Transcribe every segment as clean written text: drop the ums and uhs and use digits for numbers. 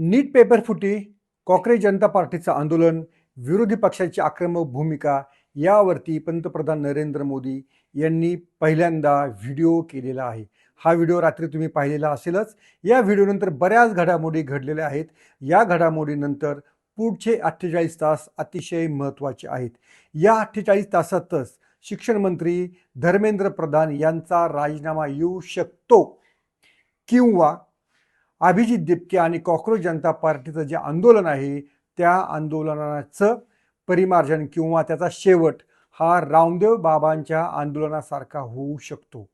नीट paper फुटी, कॉंग्रेस जनता पार्टीचं आंदोलन, विरोधी पक्षाची आक्रमक भूमिका यावरती पंतप्रधान नरेंद्र मोदी यांनी पहिल्यांदा व्हिडिओ केलेला आहे. हा व्हिडिओ रात्री तुम्ही पाहिलेला असेलच. या व्हिडिओनंतर बऱ्याच घडामोडी घडलेल्या आहेत. या घडामोडीनंतर पुढचे 48 तास अतिशय महत्त्वाचे आहेत. या 48 तासातच शिक्षण मंत्री धर्मेंद्र प्रधान यांचा राजीनामा येऊ शकतो किंवा अभिजित दिपके आणि कॉंग्रेस जनता पार्टीचं जे आंदोलन आहे त्या आंदोलनाचं परिमार्जन किंवा त्याचा शेवट हा रामदेव बाबांच्या आंदोलनासारखा होऊ शकतो.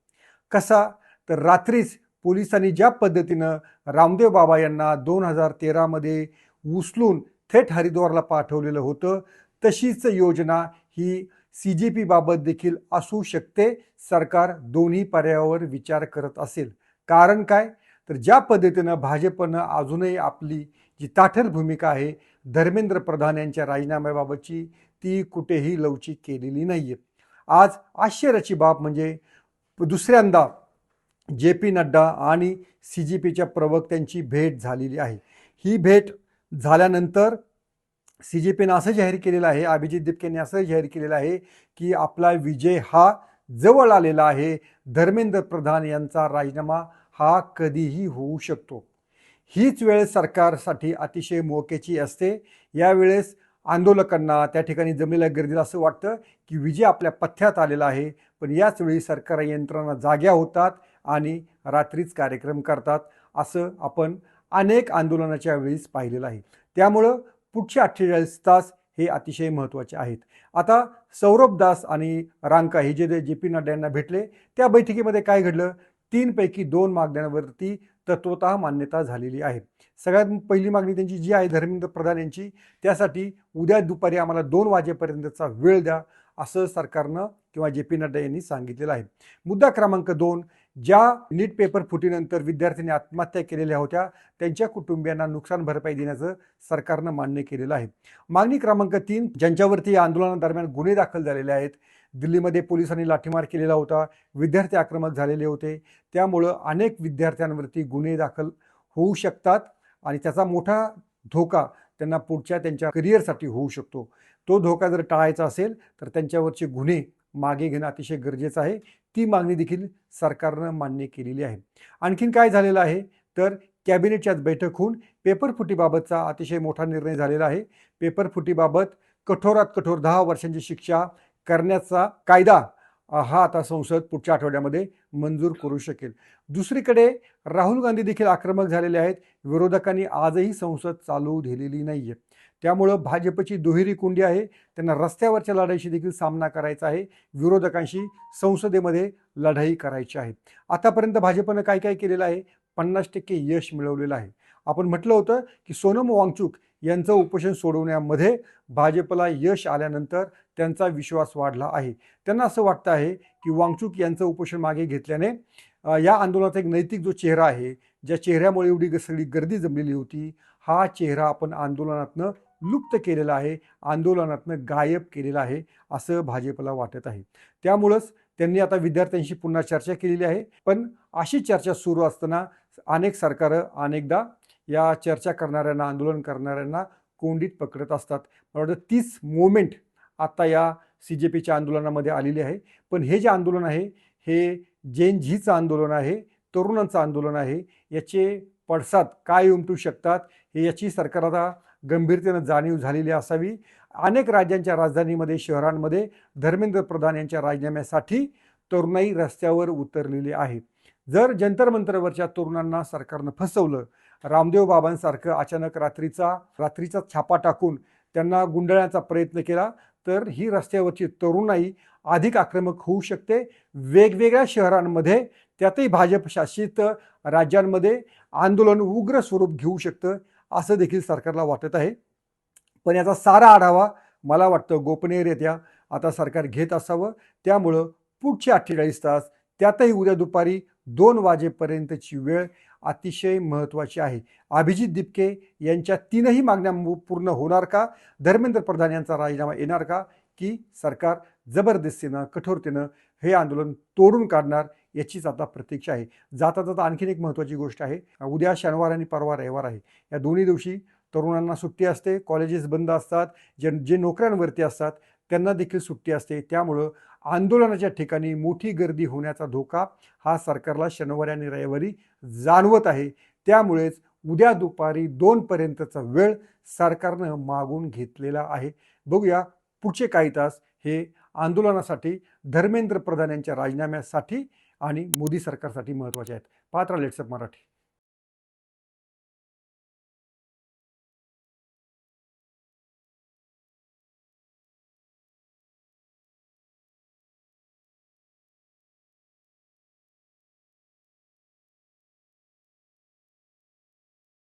कसा तर रात्रीच पोलिसांनी ज्या पद्धतीनं रामदेव बाबा यांना 2013 मध्ये उचलून थेट हरिद्वारला पाठवलेलं होतं तशीच योजना ही CJP बाबत देखील असू शकते. सरकार दोन्ही पर्यायावर विचार करत असेल. कारण काय तर ज्या पद्धतीनं भाजपनं अजूनही आपली जी ताठर भूमिका आहे धर्मेंद्र प्रधान यांच्या राजीनाम्याबाबतची ती कुठेही लवचिक केलेली नाहीये. आज आश्चर्याची बाब म्हणजे दुसऱ्यांदा JP नड्डा आणि CJPच्या प्रवक्त्यांची भेट झालेली आहे. ही भेट झाल्यानंतर CJPनं असं जाहीर केलेलं आहे, अभिजित दिपकेंनी असं जाहीर केलेलं आहे की आपला विजय हा जवळ आलेला आहे. धर्मेंद्र प्रधान यांचा राजीनामा हा कधीही होऊ शकतो. हीच वेळ सरकारसाठी अतिशय मोक्याची असते. यावेळेस आंदोलकांना त्या ठिकाणी जमलेल्या गर्दीला असं वाटतं की विजय आपल्या पथ्यात आलेला आहे, पण याच वेळी सरकार यंत्रणा जाग्या होतात आणि रात्रीच कार्यक्रम करतात. असं आपण अनेक आंदोलनाच्या वेळीच पाहिलेलं आहे. त्यामुळं पुढचे 48 तास हे अतिशय महत्त्वाचे आहेत. आता सौरभ दास आणि रांका हे जे JP नड्डा यांना भेटले त्या बैठकीमध्ये काय घडलं, 3 पैकी 2 मागण्यांवरती तत्वतः मान्यता झालेली आहे. सगळ्यात पहिली मागणी त्यांची जी आहे धर्मेंद्र प्रधान यांची, त्यासाठी उद्या दुपारी आम्हाला 2 वाजेपर्यंतचा वेळ द्या असं सरकारनं किंवा JP नड्डा यांनी सांगितलेलं आहे. मुद्दा क्रमांक 2, ज्या नीट पेपर फुटीनंतर विद्यार्थ्यांनी आत्महत्या केलेल्या होत्या त्यांच्या कुटुंबियांना नुकसान भरपाई देण्याचं सरकारनं मान्य केलेलं आहे. मागणी क्रमांक 3, ज्यांच्यावरती या आंदोलनादरम्यान गुन्हे दाखल झालेले आहेत, दिल्लीमध्ये पोलिसांनी लाठीमार केलेला होता, विद्यार्थी आक्रमक झालेले होते, त्यामुळं अनेक विद्यार्थ्यांवरती गुन्हे दाखल होऊ शकतात आणि त्याचा मोठा धोका त्यांना पुढच्या त्यांच्या करिअरसाठी होऊ शकतो. तो धोका जर टाळायचा असेल तर त्यांच्यावरचे गुन्हे मागे घेणं अतिशय गरजेचं आहे. ती मागणी देखील सरकारनं मान्य केलेली आहे. आणखीन काय झालेलं आहे तर कॅबिनेटच्याच बैठक होऊन पेपर फुटीबाबतचा अतिशय मोठा निर्णय झालेला आहे. पेपर फुटीबाबत कठोरात कठोर 10 वर्षांची शिक्षा करण्याचा कायदा हा आता संसद पुढच्या आठवड्यामध्ये मंजूर करू शकेल. दुसरीकडे राहुल गांधी देखील आक्रमक झालेले आहेत. विरोधकांनी आजही संसद चालू दिलेली नाहीये. त्यामुळं भाजपची दुहेरी कुंडी आहे. त्यांना रस्त्यावरच्या लढाईशी देखील सामना करायचा आहे, विरोधकांशी संसदेमध्ये लढाई करायची आहे. आतापर्यंत भाजपनं काय काय केलेलं आहे, 50% यश मिळवलेलं आहे. आपण म्हटलं होतं की सोनम वांगचुक यांचं उपोषण सोडवण्यामध्ये भाजपला यश आल्यानंतर त्यांचा विश्वास वाढला आहे. त्यांना असं वाटतं आहे की वांगचुक यांचं उपोषण मागे घेतल्याने या आंदोलनाचा एक नैतिक जो चेहरा आहे, ज्या चेहऱ्यामुळे एवढी सगळी गर्दी जमलेली होती, हा चेहरा आपण आंदोलनातनं लुप्त केलेला आहे, आंदोलनातनं गायब केलेला आहे असं भाजपला वाटत आहे. त्यामुळंच त्यांनी आता विद्यार्थ्यांशी पुन्हा चर्चा केलेली आहे. पण अशी चर्चा सुरू असताना अनेक सरकारं अनेकदा या चर्चा करणाऱ्यांना, आंदोलन करणाऱ्यांना कोंडीत पकडत असतात. मला वाटतं तीच मोमेंट आता या CJPच्या आंदोलनामध्ये आलेली आहे. पण हे जे आंदोलन आहे हे जेन झीचं आंदोलन आहे, तरुणांचं आंदोलन आहे. याचे पडसाद काय उमटू शकतात हे याची सरकारला गंभीरतेनं जाणीव झालेली असावी. अनेक राज्यांच्या राजधानीमध्ये, शहरांमध्ये धर्मेंद्र प्रधान यांच्या राजीनाम्यासाठी तरुणाई रस्त्यावर उतरलेली आहे. जर जंतर मंतरवरच्या तरुणांना सरकारनं फसवलं, रामदेव बाबांसारखं अचानक रात्रीचा छापा टाकून त्यांना गुंडळण्याचा प्रयत्न केला तर ही रस्त्यावरची तरुणाई अधिक आक्रमक होऊ शकते. वेगवेगळ्या शहरांमध्ये, त्यातही भाजप शासित राज्यांमध्ये आंदोलन उग्र स्वरूप घेऊ शकतं असं देखील सरकारला वाटत आहे. पण याचा सारा आढावा मला वाटतं गोपनीयरित्या आता सरकार घेत असावं. त्यामुळं पुढचे 48 तास, त्यातही उद्या दुपारी 2 वाजेपर्यंतची वेळ अतिशय महत्त्वाची आहे. अभिजित दिपके यांच्या 3ही मागण्या पूर्ण होणार का, धर्मेंद्र प्रधान यांचा राजीनामा येणार का, की सरकार जबरदस्तीनं, कठोरतेनं हे आंदोलन तोडून काढणार, याचीच आता प्रतीक्षा आहे. जाता जाता आणखीन एक महत्त्वाची गोष्ट आहे, उद्या शनिवार आणि परवा रविवार आहे. या दोन्ही दिवशी तरुणांना सुट्टी असते, कॉलेजेस बंद असतात, जे नोकऱ्यांवरती असतात त्यांना देखील सुट्टी असते. त्यामुळं आंदोलनाच्या ठिकाणी मोठी गर्दी होण्याचा धोका हा सरकारला शनिवारी आणि रविवारी जाणवत आहे. त्यामुळेच उद्या दुपारी 2 पर्यंतचा वेळ सरकारनं मागून घेतलेला आहे. बघूया पुढचे काही तास हे आंदोलनासाठी, धर्मेंद्र प्रधान यांच्या राजीनाम्यासाठी आणि मोदी सरकारसाठी महत्त्वाचे आहेत. पाहत राहा लेट्सअप मराठी.